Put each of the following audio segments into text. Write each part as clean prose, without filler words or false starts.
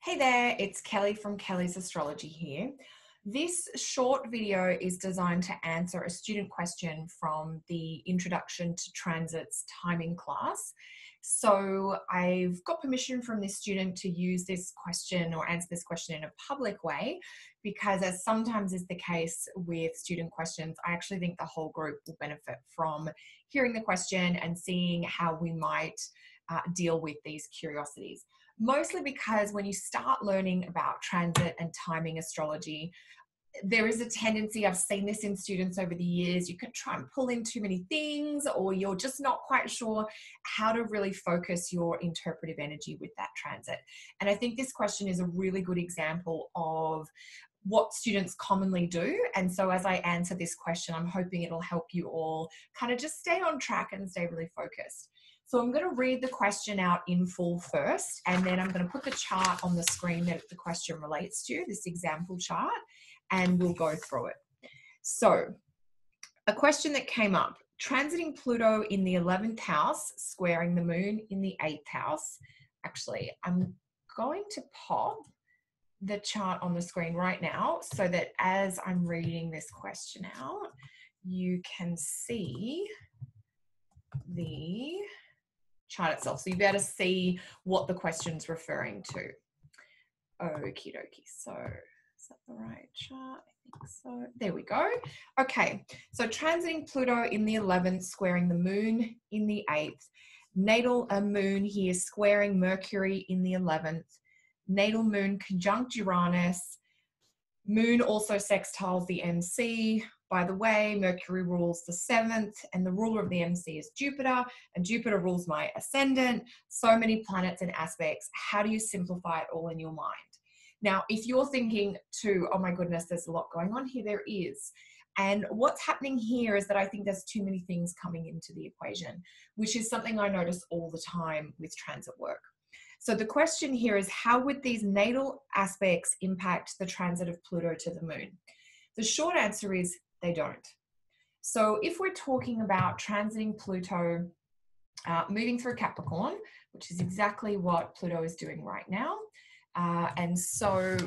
Hey there, it's Kelly from Kelly's Astrology here. This short video is designed to answer a student question from the Introduction to Transits timing class. So I've got permission from this student to use this question or answer this question in a public way, because as sometimes is the case with student questions, I actually think the whole group will benefit from hearing the question and seeing how we might deal with these curiosities. Mostly because when you start learning about transit and timing astrology, there is a tendency, I've seen this in students over the years, you can try and pull in too many things, or you're just not quite sure how to really focus your interpretive energy with that transit. And I think this question is a really good example of what students commonly do. And so as I answer this question, I'm hoping it'll help you all kind of just stay on track and stay really focused. So I'm going to read the question out in full first, and then I'm going to put the chart on the screen that the question relates to, this example chart, and we'll go through it. So a question that came up: transiting Pluto in the 11th house, squaring the moon in the 8th house. Actually, I'm going to pop the chart on the screen right now so that as I'm reading this question out, you can see the chart itself. So you'll be able to see what the question's referring to. Okie dokie. So is that the right chart? I think so. There we go. Okay. So transiting Pluto in the 11th, squaring the moon in the 8th. Natal moon here squaring Mercury in the 11th. Natal moon conjunct Uranus. Moon also sextiles the MC. By the way, Mercury rules the 7th, and the ruler of the MC is Jupiter, and Jupiter rules my ascendant. So many planets and aspects. How do you simplify it all in your mind? Now, if you're thinking too, oh my goodness, there's a lot going on here, there is. And what's happening here is that I think there's too many things coming into the equation, which is something I notice all the time with transit work. So the question here is, how would these natal aspects impact the transit of Pluto to the moon? The short answer is they don't. So if we're talking about transiting Pluto, moving through Capricorn, which is exactly what Pluto is doing right now. And so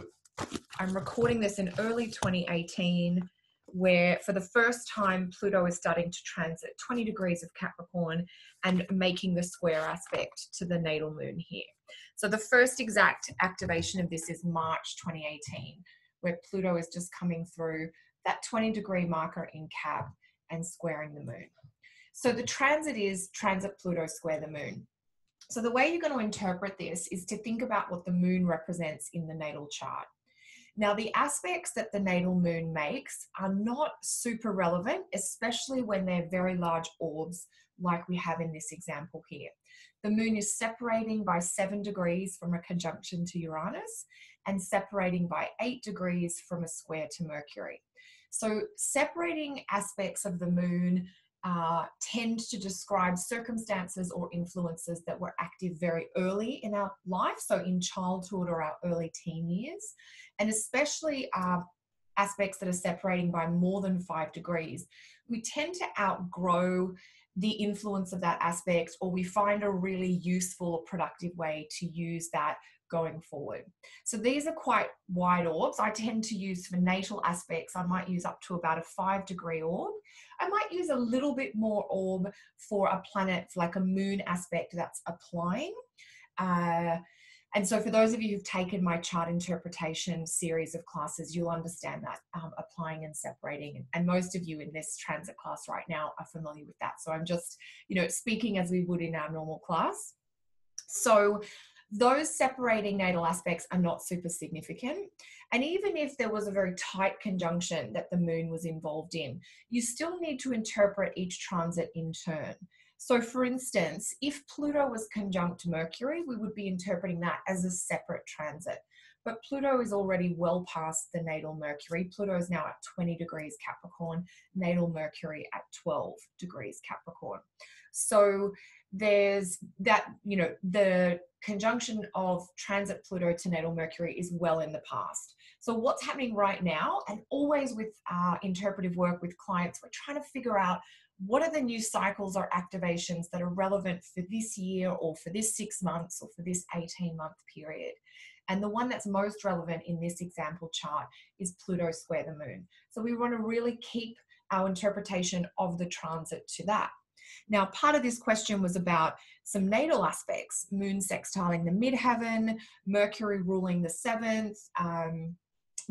I'm recording this in early 2018, where for the first time Pluto is starting to transit 20 degrees of Capricorn and making the square aspect to the natal moon here. So the first exact activation of this is March 2018, where Pluto is just coming through that 20-degree marker in Cap and squaring the moon. So the transit is transit Pluto square the moon. So the way you're going to interpret this is to think about what the moon represents in the natal chart. Now, the aspects that the natal moon makes are not super relevant, especially when they're very large orbs like we have in this example here. The moon is separating by 7 degrees from a conjunction to Uranus and separating by 8 degrees from a square to Mercury. So separating aspects of the moon tend to describe circumstances or influences that were active very early in our life, so in childhood or our early teen years, and especially aspects that are separating by more than 5 degrees. We tend to outgrow the influence of that aspect, or we find a really useful or productive way to use that going forward. So these are quite wide orbs. I tend to use for natal aspects, I might use up to about a 5-degree orb. I might use a little bit more orb for a planet, like a moon aspect that's applying. And so for those of you who've taken my chart interpretation series of classes, you'll understand that applying and separating. And most of you in this transit class right now are familiar with that. So I'm just, speaking as we would in our normal class. So those separating natal aspects are not super significant. And even if there was a very tight conjunction that the moon was involved in, you still need to interpret each transit in turn. So for instance, if Pluto was conjunct Mercury, we would be interpreting that as a separate transit. But Pluto is already well past the natal Mercury. Pluto is now at 20 degrees Capricorn, natal Mercury at 12 degrees Capricorn. So there's that, the conjunction of transit Pluto to natal Mercury is well in the past. So what's happening right now, and always with interpretive work with clients, we're trying to figure out what are the new cycles or activations that are relevant for this year or for this 6 months or for this 18-month period? And the one that's most relevant in this example chart is Pluto square the moon. So we want to really keep our interpretation of the transit to that. Now, part of this question was about some natal aspects, moon sextiling the midheaven, Mercury ruling the 7th,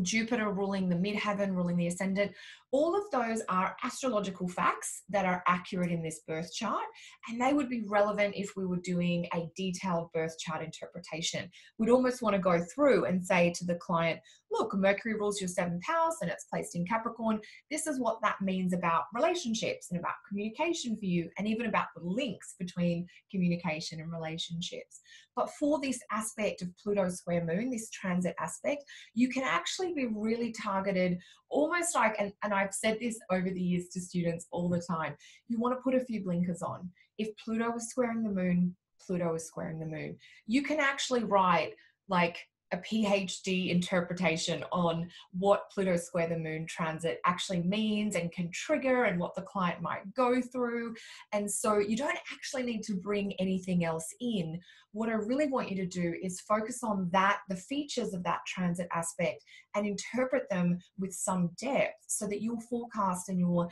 Jupiter ruling the midheaven, ruling the ascendant. All of those are astrological facts that are accurate in this birth chart, and they would be relevant if we were doing a detailed birth chart interpretation. We'd almost want to go through and say to the client, look, Mercury rules your 7th house and it's placed in Capricorn. This is what that means about relationships and about communication for you, and even about the links between communication and relationships. But for this aspect of Pluto square moon, this transit aspect, you can actually be really targeted, almost like, and I've said this over the years to students all the time, you want to put a few blinkers on. If Pluto is squaring the moon, Pluto is squaring the moon. You can actually write like a PhD interpretation on what Pluto square the moon transit actually means and can trigger and what the client might go through. And so you don't actually need to bring anything else in. What I really want you to do is focus on that, the features of that transit aspect, and interpret them with some depth so that your forecast and your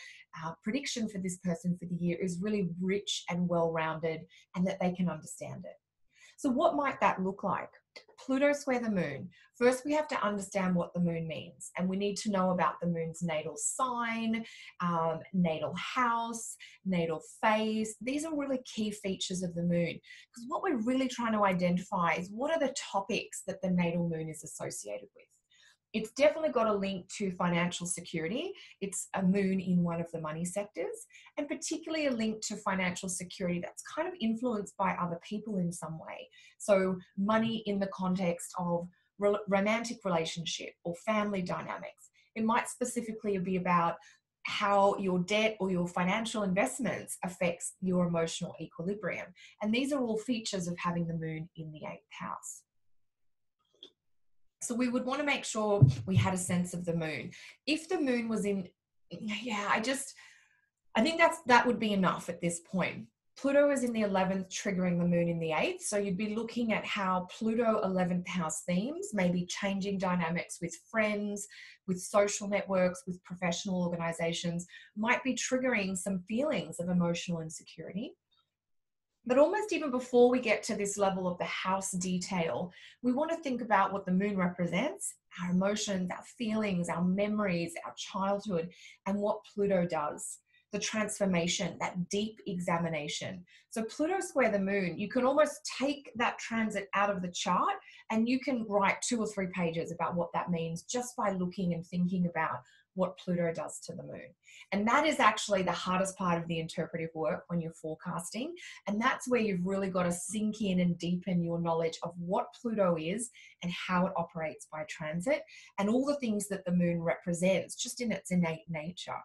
prediction for this person for the year is really rich and well-rounded, and that they can understand it. So what might that look like? Pluto square the moon. First, we have to understand what the moon means, and we need to know about the moon's natal sign, natal house, natal phase. These are really key features of the moon, because what we're really trying to identify is what are the topics that the natal moon is associated with. It's definitely got a link to financial security. It's a moon in one of the money sectors, and particularly a link to financial security that's kind of influenced by other people in some way. So money in the context of romantic relationship or family dynamics. It might specifically be about how your debt or your financial investments affects your emotional equilibrium. And these are all features of having the moon in the 8th house. So we would want to make sure we had a sense of the moon. If the moon was in, I think that would be enough at this point. Pluto is in the 11th, triggering the moon in the 8th. So you'd be looking at how Pluto 11th house themes may be changing dynamics with friends, with social networks, with professional organizations, might be triggering some feelings of emotional insecurity. But almost even before we get to this level of the house detail, we want to think about what the moon represents, our emotions, our feelings, our memories, our childhood, and what Pluto does. The transformation, that deep examination. So Pluto square the moon, you can almost take that transit out of the chart and you can write 2 or 3 pages about what that means just by looking and thinking about what Pluto does to the moon. And that is actually the hardest part of the interpretive work when you're forecasting. And that's where you've really got to sink in and deepen your knowledge of what Pluto is and how it operates by transit and all the things that the moon represents just in its innate nature.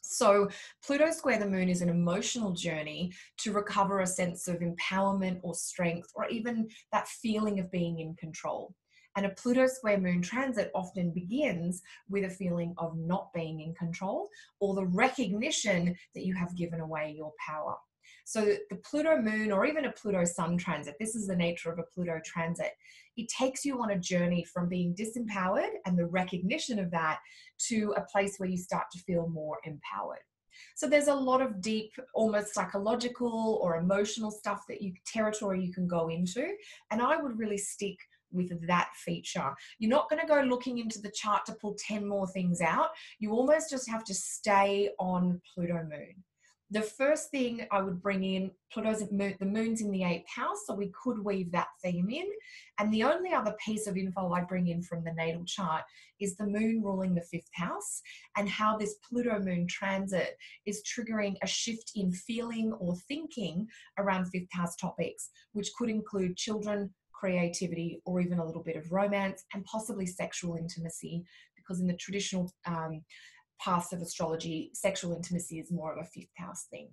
So Pluto square the moon is an emotional journey to recover a sense of empowerment or strength, or even that feeling of being in control. And a Pluto square moon transit often begins with a feeling of not being in control, or the recognition that you have given away your power. So the Pluto moon, or even a Pluto sun transit, this is the nature of a Pluto transit. It takes you on a journey from being disempowered and the recognition of that to a place where you start to feel more empowered. So there's a lot of deep, almost psychological or emotional stuff territory you can go into. And I would really stick with that feature. You're not going to go looking into the chart to pull 10 more things out. You almost just have to stay on Pluto moon. The first thing I would bring in, the moon's in the 8th house, so we could weave that theme in. And the only other piece of info I bring in from the natal chart is the moon ruling the 5th house and how this Pluto moon transit is triggering a shift in feeling or thinking around 5th house topics, which could include children, creativity, or even a little bit of romance and possibly sexual intimacy, because in the traditional paths of astrology, sexual intimacy is more of a 5th house thing.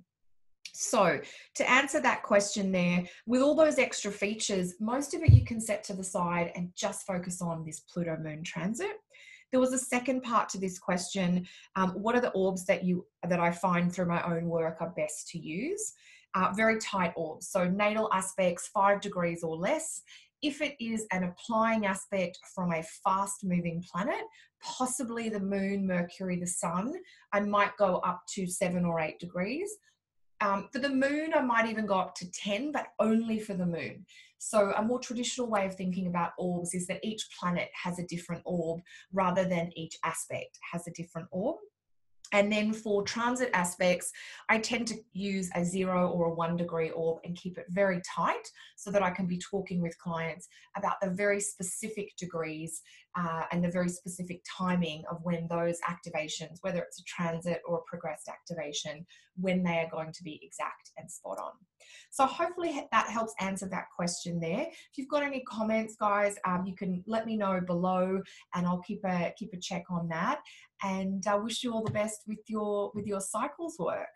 So to answer that question there, with all those extra features, most of it you can set to the side and just focus on this Pluto moon transit. There was a second part to this question. What are the orbs that I find through my own work are best to use? Very tight orbs. So natal aspects, 5 degrees or less. If it is an applying aspect from a fast moving planet, possibly the moon, Mercury, the sun, I might go up to 7 or 8 degrees. For the moon, I might even go up to 10, but only for the moon. So a more traditional way of thinking about orbs is that each planet has a different orb rather than each aspect has a different orb. And then for transit aspects, I tend to use a 0 or a 1 degree orb and keep it very tight so that I can be talking with clients about the very specific degrees and the very specific timing of when those activations, whether it's a transit or a progressed activation, when they are going to be exact and spot on. So hopefully that helps answer that question there. If you've got any comments, guys, you can let me know below and I'll keep a check on that. And I wish you all the best with your cycles work.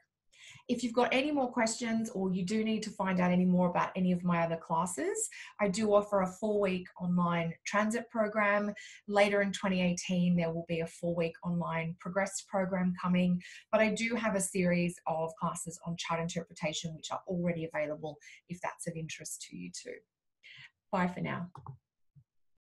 If you've got any more questions or you do need to find out any more about any of my other classes, I do offer a 4-week online transit program. Later in 2018, there will be a 4-week online progressed program coming, but I do have a series of classes on chart interpretation, which are already available if that's of interest to you too. Bye for now.